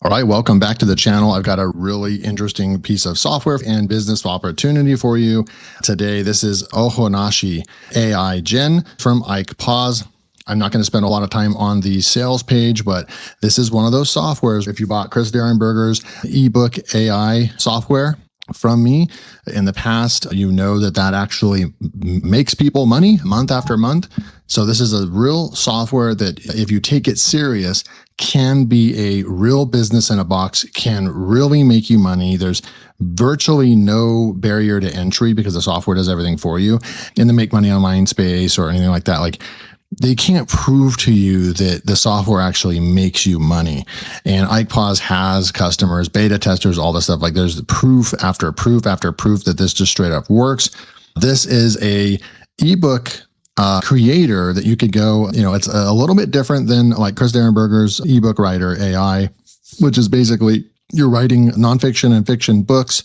All right, welcome back to the channel. I've got a really interesting piece of software and business opportunity for you today. This is Ohanashi AI Gen from Ike Paz. I'm not going to spend a lot of time on the sales page, but this is one of those softwares. If you bought Chris Derenberger's ebook AI software from me in the past, you know that actually makes people money month after month. So this is a real software that, if you take it serious, can be a real business in a box, can really make you money. There's virtually no barrier to entry because the software does everything for you. In the make money online space or anything like that, like, they can't prove to you that the software actually makes you money. And Ike Paz has customers, beta testers, all this stuff. Like, there's proof after proof after proof that this just straight up works. This is a ebook creator that you could go, it's a little bit different than like Chris Derenberger's ebook writer AI, which is basically you're writing nonfiction and fiction books,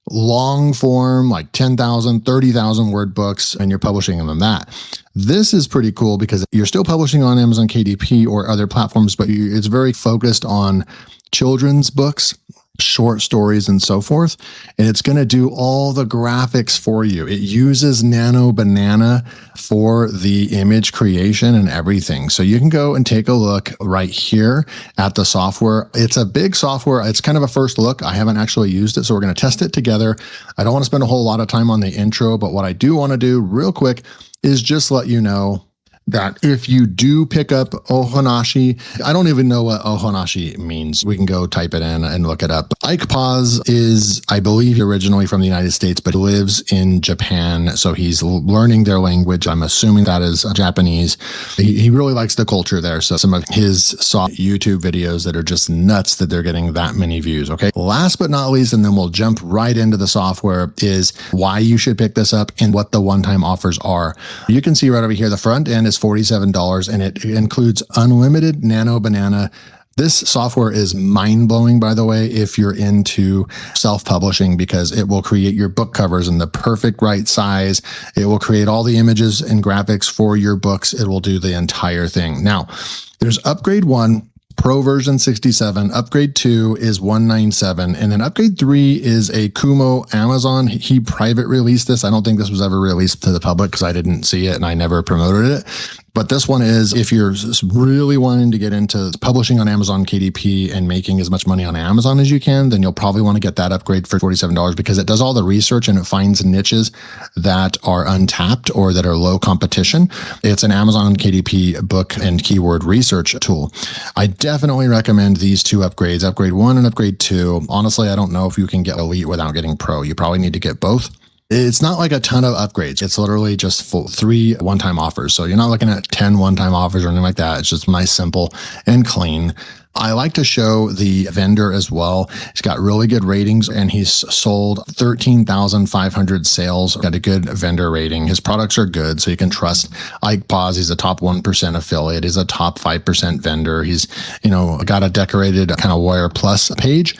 long form, like 10,000, 30,000 word books, and you're publishing them that. This is pretty cool because you're still publishing on Amazon KDP or other platforms, but it's very focused on children's books, short stories, and so forth. And it's going to do all the graphics for you. It uses Nano Banana for the image creation and everything. So you can go and take a look right here at the software. It's a big software. It's kind of a first look. I haven't actually used it, so we're going to test it together. I don't want to spend a whole lot of time on the intro, but what I do want to do real quick is just let you know that if you do pick up Ohanashi, I don't even know what Ohanashi means. We can go type it in and look it up. Ike Paz is, I believe, originally from the United States, but lives in Japan. So he's learning their language. I'm assuming that is Japanese. He really likes the culture there. So some of his soft YouTube videos that are just nuts that they're getting that many views. Okay. Last but not least, and then we'll jump right into the software, is why you should pick this up and what the one-time offers are. You can see right over here, the front end is $47, and it includes unlimited Nano Banana. This software is mind-blowing, by the way, if you're into self-publishing, because it will create your book covers in the perfect right size. It will create all the images and graphics for your books. It will do the entire thing. Now, there's upgrade 1. Pro version 67, upgrade 2 is 197, and then upgrade 3 is a Kumo Amazon. He private released this. I don't think this was ever released to the public because I didn't see it and I never promoted it. But this one is, if you're really wanting to get into publishing on Amazon KDP and making as much money on Amazon as you can, then you'll probably want to get that upgrade for $47 because it does all the research and it finds niches that are untapped or that are low competition. It's an Amazon KDP book and keyword research tool. I definitely recommend these two upgrades, upgrade 1 and upgrade 2. Honestly, I don't know if you can get Elite without getting Pro. You probably need to get both. It's not like a ton of upgrades. It's literally just 3 one-time offers. So you're not looking at 10 one-time offers or anything like that. It's just nice, simple, and clean. I like to show the vendor as well. He's got really good ratings and he's sold 13,500 sales. Got a good vendor rating. His products are good, so you can trust Ike Paz. He's a top 1% affiliate. He's a top 5% vendor. He's, got a decorated kind of Warrior Plus page.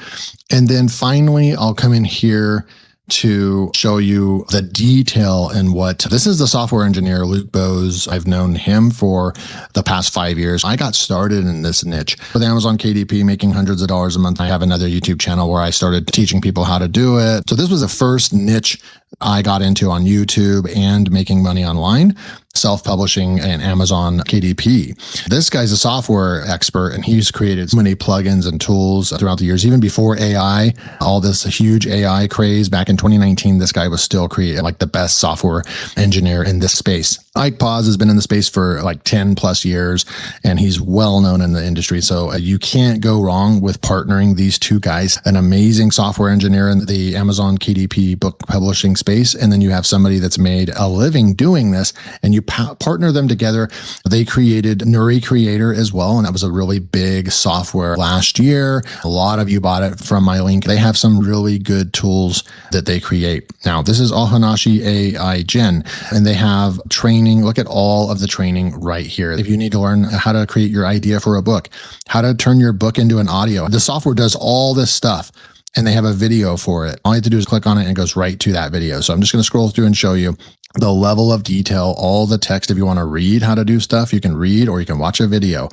And then finally, I'll come in here to show you the detail in what this is. The software engineer, Luke Bose. I've known him for the past 5 years. I got started in this niche with Amazon KDP, making hundreds of dollars a month. I have another YouTube channel where I started teaching people how to do it. So this was the first niche I got into on YouTube and making money online, self-publishing and Amazon KDP. This guy's a software expert and he's created so many plugins and tools throughout the years, even before AI, all this huge AI craze back in 2019, this guy was still creating like the best software engineer in this space. Ike Paz has been in the space for like 10 plus years and he's well known in the industry. So you can't go wrong with partnering these two guys, an amazing software engineer in the Amazon KDP book publishing space. And then you have somebody that's made a living doing this and you partner them together. They created Nuri Creator as well. And that was a really big software last year. A lot of you bought it from my link. They have some really good tools that they create. Now, this is Ohanashi AI Gen, and they have training. Look at all of the training right here. If you need to learn how to create your idea for a book, how to turn your book into an audio, the software does all this stuff. And they have a video for it. All you have to do is click on it and it goes right to that video. So I'm just going to scroll through and show you. the level of detail, all the text. If you want to read how to do stuff, you can read or you can watch a video.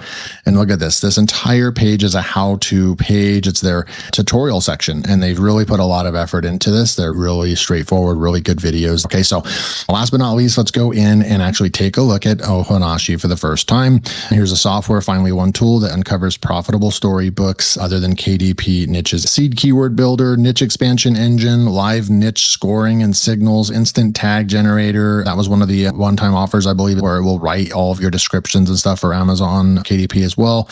And look at this. This entire page is a how-to page. It's their tutorial section, and they've really put a lot of effort into this. They're really straightforward, really good videos. Okay, so last but not least, let's go in and actually take a look at Ohanashi for the first time. Here's a software, finally one tool that uncovers profitable storybooks other than KDP niches. Seed keyword builder, niche expansion engine, live niche scoring and signals, instant tag generator. That was one of the one-time offers, I believe, where it will write all of your descriptions and stuff for Amazon KDP as well.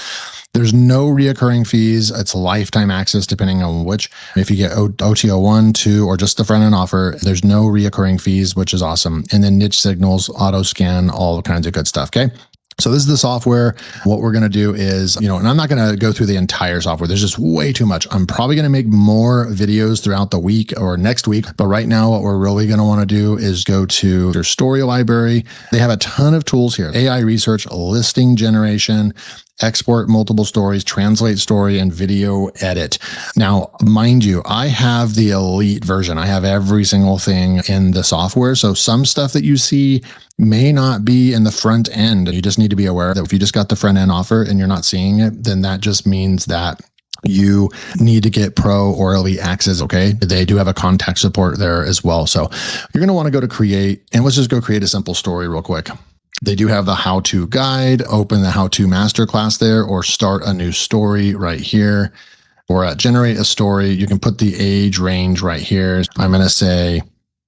There's no reoccurring fees. It's lifetime access depending on which. If you get OTO 1, 2, or just the front-end offer, there's no reoccurring fees, which is awesome. And then niche signals, auto scan, all kinds of good stuff, okay? So this is the software. What we're going to do is, and I'm not going to go through the entire software. There's just way too much. I'm probably going to make more videos throughout the week or next week. But right now, what we're really going to want to do is go to their story library. They have a ton of tools here. AI research, listing generation, export multiple stories, translate story, and video edit. Now, mind you, I have the elite version. I have every single thing in the software. So some stuff that you see may not be in the front end. You just need to be aware that if you just got the front end offer and you're not seeing it, then that just means that you need to get pro or elite access, okay? They do have a contact support there as well. So you're going to want to go to create, and let's just go create a simple story real quick. They do have the how-to guide, open the how-to masterclass there, or start a new story right here, or generate a story. You can put the age range right here. I'm going to say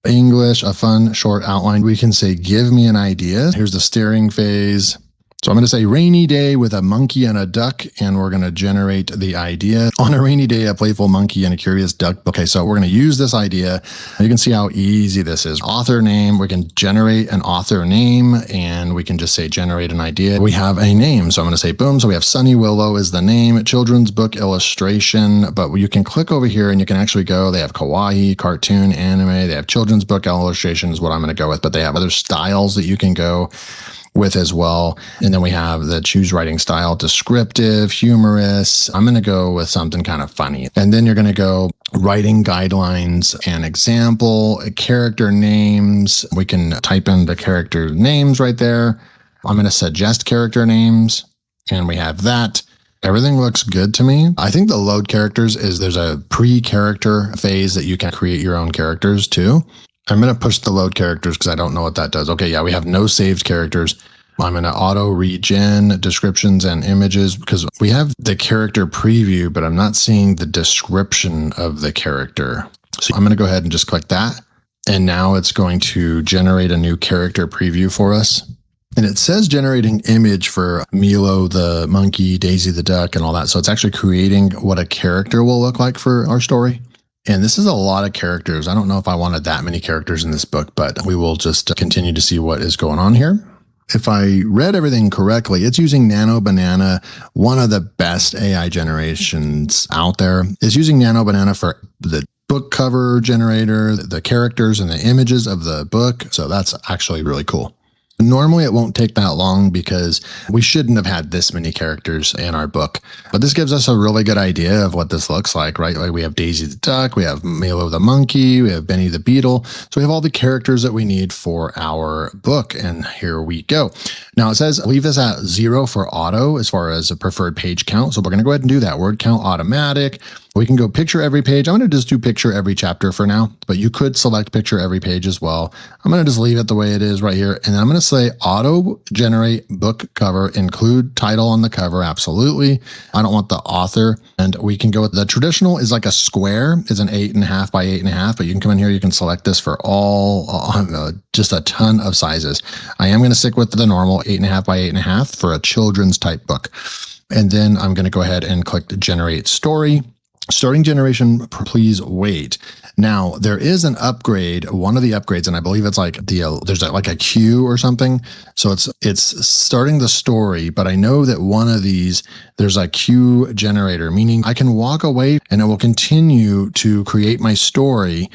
English, a fun short outline. We can say, give me an idea. Here's the steering phase. So I'm going to say rainy day with a monkey and a duck, and we're going to generate the idea. On a rainy day, a playful monkey and a curious duck. Okay, so we're going to use this idea. You can see how easy this is. Author name, we can generate an author name, and we can just say generate an idea. We have a name, so I'm going to say boom. So we have Sunny Willow is the name, children's book illustration, but you can click over here and you can actually go. They have kawaii, cartoon, anime. They have children's book illustration is what I'm going to go with, but they have other styles that you can go with as well. And then we have the choose writing style, descriptive, humorous. I'm going to go with something kind of funny. And then you're going to go writing guidelines and example, character names. We can type in the character names right there. I'm going to suggest character names, and we have that. Everything looks good to me. I think the load characters is there's a pre-character phase that you can create your own characters too. I'm going to push the load characters because I don't know what that does. Okay, yeah, we have no saved characters. I'm going to auto regen descriptions and images because we have the character preview, but I'm not seeing the description of the character. So I'm going to go ahead and just click that. And now it's going to generate a new character preview for us. And it says generating image for Milo the monkey, Daisy the duck, and all that. So it's actually creating what a character will look like for our story. And this is a lot of characters. I don't know if I wanted that many characters in this book, but we will just continue to see what is going on here. If I read everything correctly, it's using Nano Banana, one of the best AI generations out there. It's using Nano Banana for the book cover generator, the characters and the images of the book. So that's actually really cool. Normally, it won't take that long because we shouldn't have had this many characters in our book. But this gives us a really good idea of what this looks like, right? Like we have Daisy the duck, we have Milo the monkey, we have Benny the beetle. So we have all the characters that we need for our book. And here we go. Now it says leave this at 0 for auto as far as a preferred page count. So we're going to go ahead and do that. Word count automatic. We can go picture every page. I'm going to just do picture every chapter for now, but you could select picture every page as well. I'm going to just leave it the way it is right here. And then I'm going to say auto generate book cover, include title on the cover. Absolutely. I don't want the author. And we can go with the traditional is like a square is an 8.5 by 8.5, but you can come in here. You can select this for all, just a ton of sizes. I am going to stick with the normal 8.5 by 8.5 for a children's type book. And then I'm going to go ahead and click generate story. Starting generation, please wait. Now, there is an upgrade, one of the upgrades, and I believe it's like there's like a queue or something. So it's starting the story, but I know that one of these, there's a queue generator, meaning I can walk away and it will continue to create my story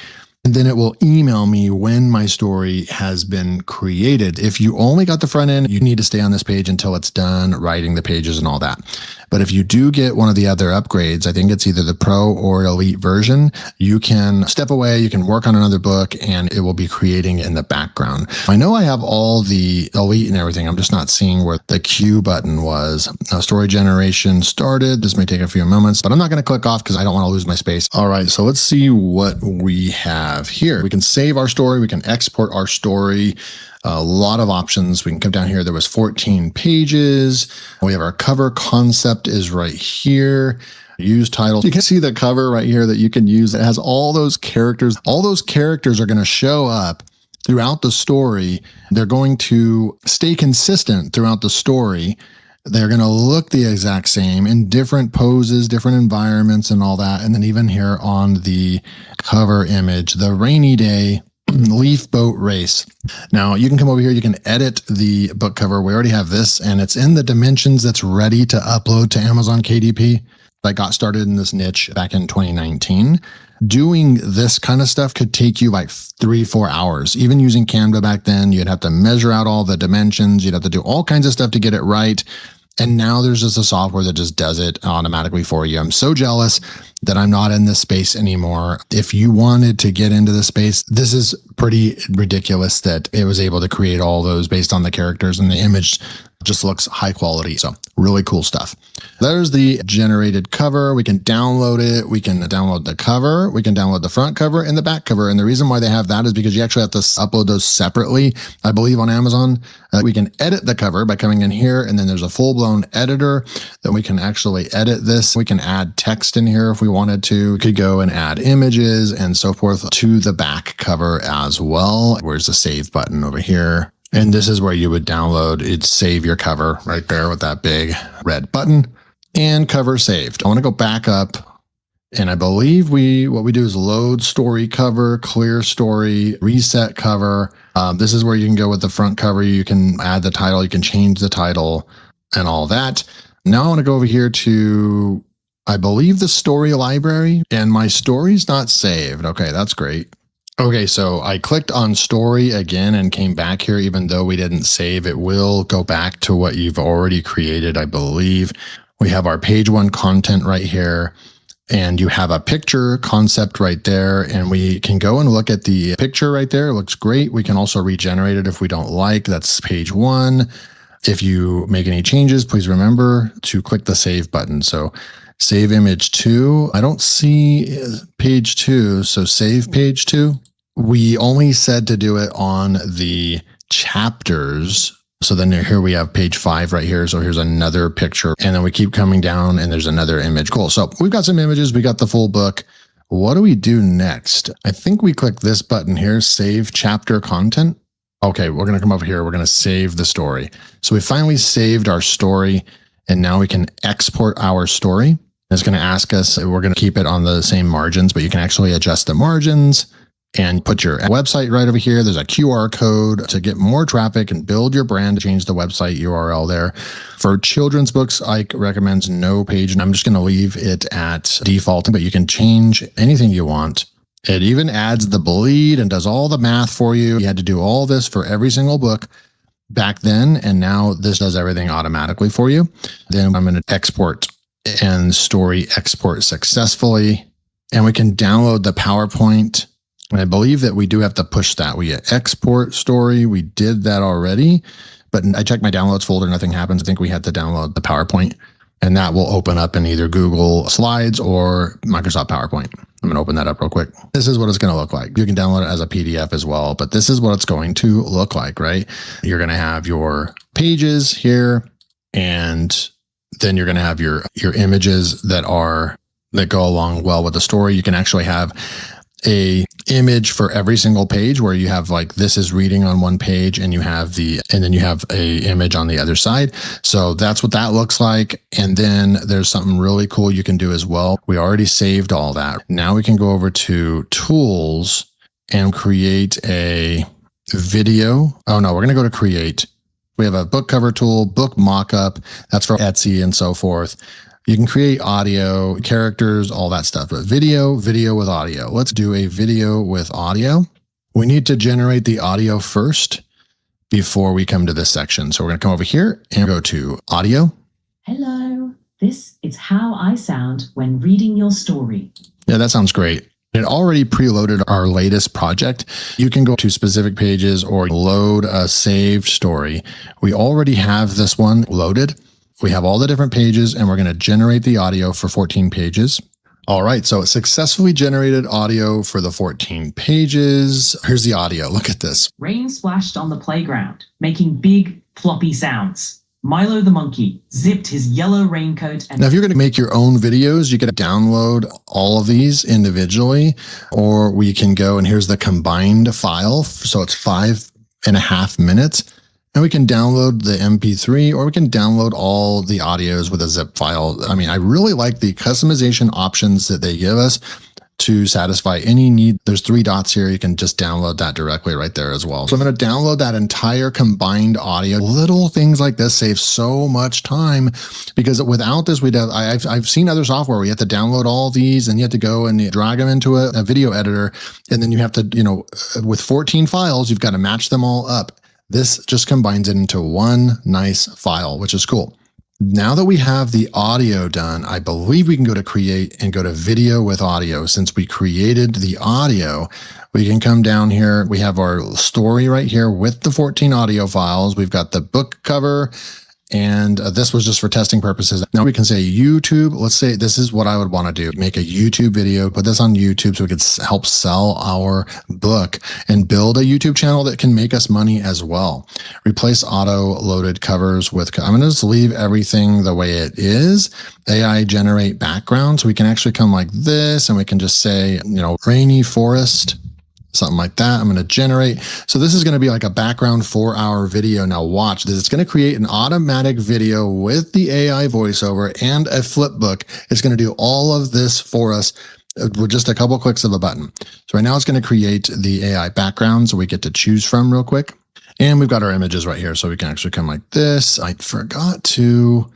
And then it will email me when my story has been created. If you only got the front end, you need to stay on this page until it's done writing the pages and all that. But if you do get one of the other upgrades, I think it's either the pro or elite version, you can step away, you can work on another book, and it will be creating in the background. I know I have all the elite and everything. I'm just not seeing where the Q button was. Story generation started. This may take a few moments, but I'm not going to click off because I don't want to lose my space. All right, so let's see what we have here. We can save our story. We can export our story. A lot of options. We can come down here. There was 14 pages. We have our cover concept is right here. Use titles. You can see the cover right here that you can use. It has all those characters. All those characters are going to show up throughout the story. They're going to stay consistent throughout the story. They're going to look the exact same in different poses, different environments and all that. And then even here on the cover image, the rainy day leaf boat race. Now you can come over here, you can edit the book cover. We already have this and it's in the dimensions that's ready to upload to Amazon KDP. I got started in this niche back in 2019. Doing this kind of stuff could take you like 3-4 hours. Even using Canva back then, you'd have to measure out all the dimensions. You'd have to do all kinds of stuff to get it right. And now there's just a software that just does it automatically for you. I'm so jealous that I'm not in this space anymore. If you wanted to get into the space, this is pretty ridiculous that it was able to create all those based on the characters, and the image just looks high quality. So really cool stuff. There's the generated cover. We can download it. We can download the cover. We can download the front cover and the back cover. And the reason why they have that is because you actually have to upload those separately, I believe, on Amazon. We can edit the cover by coming in here, and then there's a full-blown editor that we can actually edit this. We can add text in here if we wanted to. We could go and add images and so forth to the back cover as well. Where's the save button over here? And this is where you would download, it'd save your cover right there with that big red button, and cover saved. I want to go back up, and I believe what we do is load story cover, clear story, reset cover. This is where you can go with the front cover. You can add the title, you can change the title and all that. Now I want to go over here to, I believe, the story library, and my story's not saved. Okay, that's great. Okay, so I clicked on story again and came back here. Even though we didn't save, it will go back to what you've already created, I believe. We have our page one content right here, and you have a picture concept right there, and we can go and look at the picture right there. It looks great. We can also regenerate it if we don't like. That's page one. If you make any changes, please remember to click the save button. So save image 2. I don't see page 2, so save page 2. We only said to do it on the chapters. So then here we have page 5 right here. So here's another picture, and then we keep coming down and there's another image. Cool. So we've got some images. We got the full book. What do we do next? I think we click this button here, save chapter content. Okay, we're going to come over here. We're going to save the story. So we finally saved our story, and now we can export our story. It's going to ask us, we're going to keep it on the same margins, but you can actually adjust the margins and put your website right over here. There's a QR code to get more traffic and build your brand. Change the website URL there. For children's books, Ike recommends no page, and I'm just going to leave it at default, but you can change anything you want. It even adds the bleed and does all the math for you. You had to do all this for every single book back then, and now this does everything automatically for you. Then I'm going to export, and story export successfully. And we can download the PowerPoint. And I believe that we do have to push that. We export story. We did that already, but I checked my downloads folder. Nothing happens. I think we had to download the PowerPoint, and that will open up in either Google Slides or Microsoft PowerPoint. I'm going to open that up real quick. This is what it's going to look like. You can download it as a PDF as well, but this is what it's going to look like, right? You're going to have your pages here, and then you're going to have your images that go along well with the story. You can actually have a image for every single page, where you have like, this is reading on one page, and then you have a image on the other side. So that's what that looks like. And then there's something really cool you can do as well. We already saved all that. Now we can go over to tools and create a video. Oh no, we're going to go to create. We have a book cover tool, book mockup. That's for Etsy and so forth. You can create audio, characters, all that stuff, but video with audio. Let's do a video with audio. We need to generate the audio first before we come to this section. So we're going to come over here and go to audio. Hello, this is how I sound when reading your story. Yeah, that sounds great. It already preloaded our latest project. You can go to specific pages or load a saved story. We already have this one loaded. We have all the different pages and we're going to generate the audio for 14 pages. All right, so it successfully generated audio for the 14 pages. Here's the audio. Look at this. Rain splashed on the playground, making big, floppy sounds. Milo the monkey zipped his yellow raincoat and... Now, if you're going to make your own videos, you can download all of these individually, or we can go and here's the combined file. So it's 5.5 minutes. And we can download the MP3 or we can download all the audios with a zip file. I mean, I really like the customization options that they give us to satisfy any need. There's 3 dots here. You can just download that directly right there as well. So I'm going to download that entire combined audio. Little things like this save so much time because without this, I've seen other software where you have to download all these and you have to go and drag them into a video editor. And then you have to, with 14 files, you've got to match them all up. This just combines it into one nice file, which is cool. Now that we have the audio done, I believe we can go to create and go to video with audio. Since we created the audio, we can come down here. We have our story right here with the 14 audio files. We've got the book cover. And this was just for testing purposes. Now we can say YouTube. Let's say this is what I would want to do. Make a YouTube video, put this on YouTube so we could help sell our book and build a YouTube channel that can make us money as well. Replace auto-loaded covers with, I'm going to just leave everything the way it is. AI generate background. So we can actually come like this and we can just say, rainy forest. Something like that. I'm going to generate. So this is going to be like a background for our video. Now watch this. It's going to create an automatic video with the AI voiceover and a flip book. It's going to do all of this for us with just a couple clicks of a button. So right now it's going to create the AI background. So we get to choose from real quick. And we've got our images right here. So we can actually come like this. I forgot to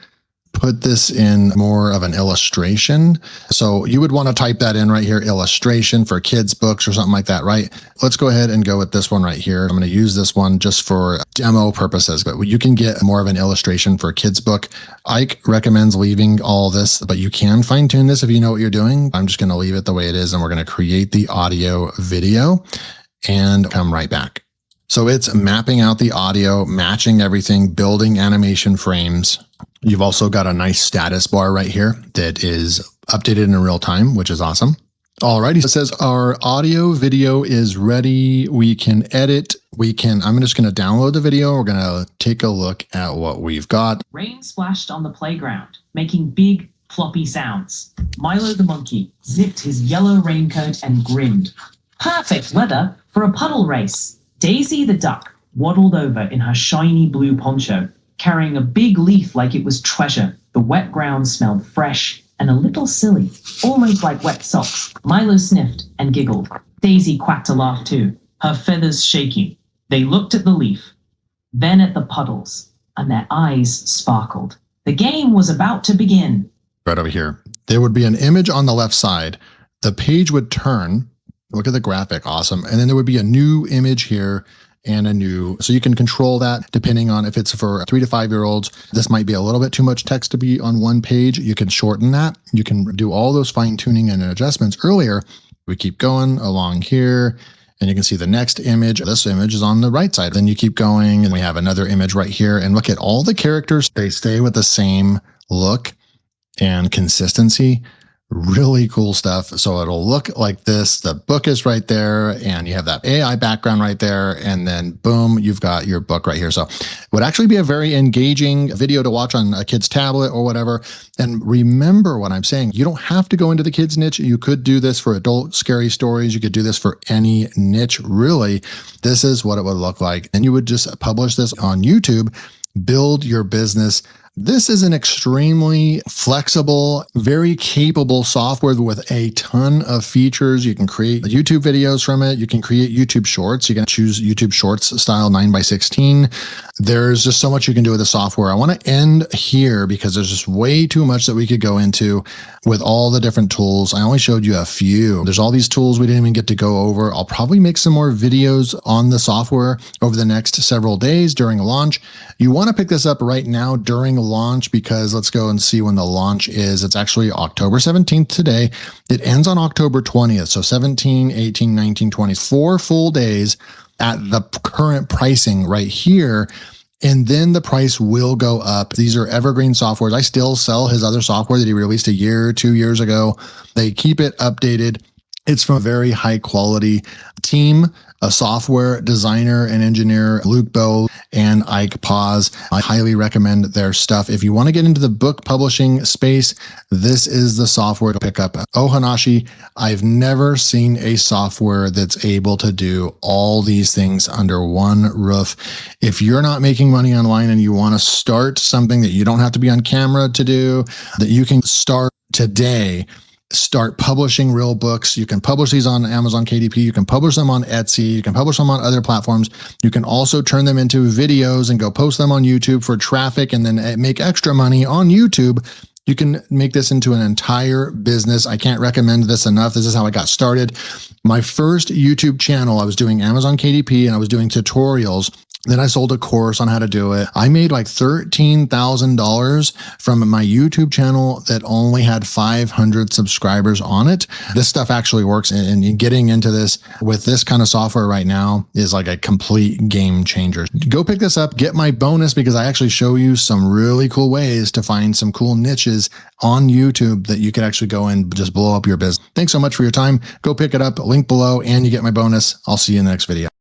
put this in more of an illustration. So you would want to type that in right here, illustration for kids books or something like that, right? Let's go ahead and go with this one right here. I'm going to use this one just for demo purposes, but you can get more of an illustration for a kids book. Ike recommends leaving all this, but you can fine tune this if you know what you're doing. I'm just going to leave it the way it is. And we're going to create the audio video and come right back. So it's mapping out the audio, matching everything, building animation frames. You've also got a nice status bar right here that is updated in real time, which is awesome. Alrighty, it says our audio video is ready. We can edit. I'm just going to download the video. We're going to take a look at what we've got. Rain splashed on the playground, making big, floppy sounds. Milo the monkey zipped his yellow raincoat and grinned. Perfect weather for a puddle race. Daisy the duck waddled over in her shiny blue poncho, carrying a big leaf like it was treasure. The wet ground smelled fresh and a little silly, almost like wet socks. Milo sniffed and giggled. Daisy quacked a laugh too, her feathers shaking. They looked at the leaf, then at the puddles, and their eyes sparkled. The game was about to begin. Right over here, there would be an image on the left side. The page would turn. Look at the graphic, awesome. And then there would be a new image here and so you can control that depending on if it's for 3 to 5 year olds. This might be a little bit too much text to be on one page. You can shorten that. You can do all those fine tuning and adjustments earlier. We keep going along here and you can see the next image. This image is on the right side. Then you keep going and we have another image right here and look at all the characters. They stay with the same look and consistency. Really cool stuff. So it'll look like this. The book is right there and you have that AI background right there. And then boom, you've got your book right here. So it would actually be a very engaging video to watch on a kid's tablet or whatever. And remember what I'm saying, you don't have to go into the kids niche. You could do this for adult scary stories. You could do this for any niche. Really, this is what it would look like. And you would just publish this on YouTube, build your business. This is an extremely flexible, very capable software with a ton of features. You can create YouTube videos from it. You can create YouTube Shorts. You can choose YouTube Shorts style 9:16. There's just so much you can do with the software. I want to end here because there's just way too much that we could go into with all the different tools. I only showed you a few. There's all these tools we didn't even get to go over. I'll probably make some more videos on the software over the next several days during launch. You want to pick this up right now during launch because let's go and see when the launch is. It's actually October 17th today. It ends on October 20th. So 17, 18, 19, 20, 4 full days at the current pricing right here. And then the price will go up. These are evergreen softwares. I still sell his other software that he released a year, 2 years ago. They keep it updated. It's from a very high quality team, a software designer and engineer, Luke Bow and Ike Paz. I highly recommend their stuff. If you want to get into the book publishing space, this is the software to pick up. Ohanashi, I've never seen a software that's able to do all these things under one roof. If you're not making money online and you want to start something that you don't have to be on camera to do, that you can start today, start publishing real books. You can publish these on Amazon KDP. You can publish them on Etsy. You can publish them on other platforms. You can also turn them into videos and go post them on YouTube for traffic and then make extra money on YouTube. You can make this into an entire business. I can't recommend this enough. This is how I got started. My first YouTube channel, I was doing Amazon KDP and I was doing tutorials. Then I sold a course on how to do it. I made like $13,000 from my YouTube channel that only had 500 subscribers on it. This stuff actually works, and getting into this with this kind of software right now is like a complete game changer. Go pick this up, get my bonus, because I actually show you some really cool ways to find some cool niches on YouTube that you could actually go and just blow up your business. Thanks so much for your time. Go pick it up, link below, and you get my bonus. I'll see you in the next video.